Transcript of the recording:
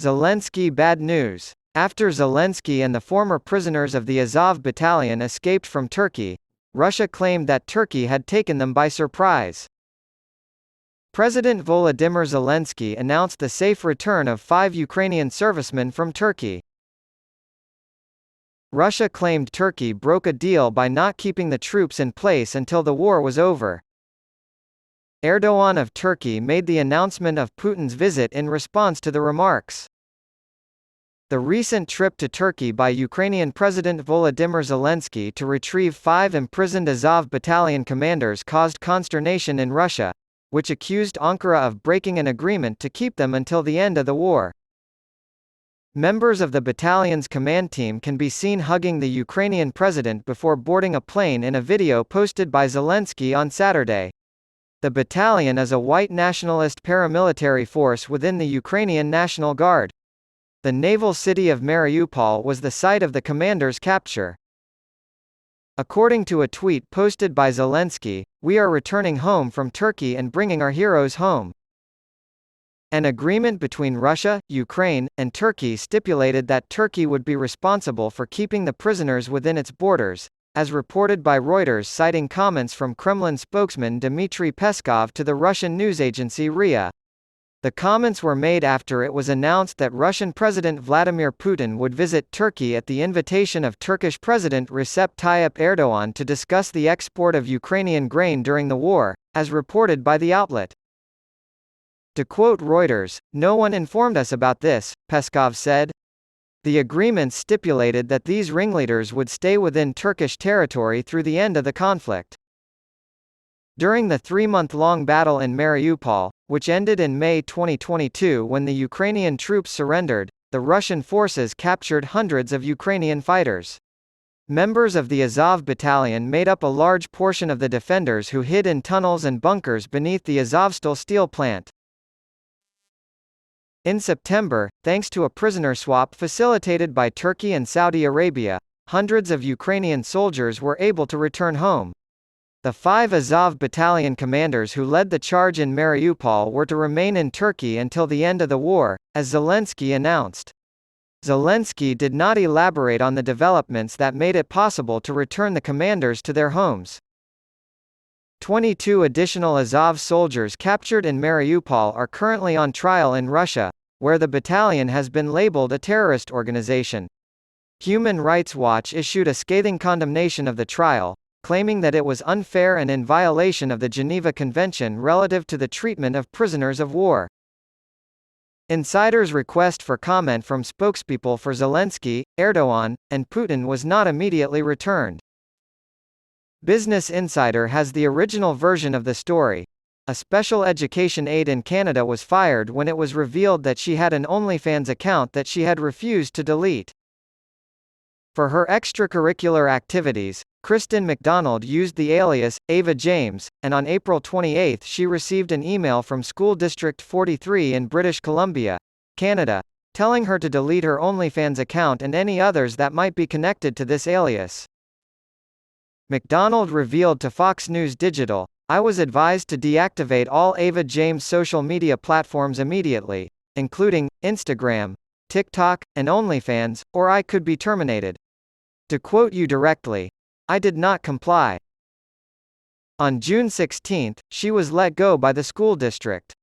Zelensky bad news. After Zelensky and the former prisoners of the Azov battalion escaped from Turkey, Russia claimed that Turkey had taken them by surprise. President Volodymyr Zelensky announced the safe return of 5 Ukrainian servicemen from Turkey. Russia claimed Turkey broke a deal by not keeping the troops in place until the war was over. Erdogan of Turkey made the announcement of Putin's visit in response to the remarks. The recent trip to Turkey by Ukrainian President Volodymyr Zelensky to retrieve 5 imprisoned Azov battalion commanders caused consternation in Russia, which accused Ankara of breaking an agreement to keep them until the end of the war. Members of the battalion's command team can be seen hugging the Ukrainian president before boarding a plane in a video posted by Zelensky on Saturday. The battalion is a white nationalist paramilitary force within the Ukrainian National Guard. The naval city of Mariupol was the site of the commander's capture. According to a tweet posted by Zelensky, "We are returning home from Turkey and bringing our heroes home." An agreement between Russia, Ukraine, and Turkey stipulated that Turkey would be responsible for keeping the prisoners within its borders, as reported by Reuters citing comments from Kremlin spokesman Dmitry Peskov to the Russian news agency RIA. The comments were made after it was announced that Russian President Vladimir Putin would visit Turkey at the invitation of Turkish President Recep Tayyip Erdogan to discuss the export of Ukrainian grain during the war, as reported by the outlet. To quote Reuters, "No one informed us about this," Peskov said. The agreement stipulated that these ringleaders would stay within Turkish territory through the end of the conflict. During the 3-month-long battle in Mariupol, which ended in May 2022 when the Ukrainian troops surrendered, the Russian forces captured hundreds of Ukrainian fighters. Members of the Azov battalion made up a large portion of the defenders who hid in tunnels and bunkers beneath the Azovstal steel plant. In September, thanks to a prisoner swap facilitated by Turkey and Saudi Arabia, hundreds of Ukrainian soldiers were able to return home. The 5 Azov battalion commanders who led the charge in Mariupol were to remain in Turkey until the end of the war, as Zelensky announced. Zelensky did not elaborate on the developments that made it possible to return the commanders to their homes. 22 additional Azov soldiers captured in Mariupol are currently on trial in Russia, where the battalion has been labeled a terrorist organization. Human Rights Watch issued a scathing condemnation of the trial, claiming that it was unfair and in violation of the Geneva Convention relative to the treatment of prisoners of war. Insiders' request for comment from spokespeople for Zelensky, Erdogan, and Putin was not immediately returned. Business Insider has the original version of the story. A special education aide in Canada was fired when it was revealed that she had an OnlyFans account that she had refused to delete. For her extracurricular activities, Kristen McDonald used the alias, Ava James, and on April 28 she received an email from School District 43 in British Columbia, Canada, telling her to delete her OnlyFans account and any others that might be connected to this alias. McDonald revealed to Fox News Digital, "I was advised to deactivate all Ava James social media platforms immediately, including Instagram, TikTok, and OnlyFans, or I could be terminated. To quote you directly, I did not comply." On June 16, she was let go by the school district.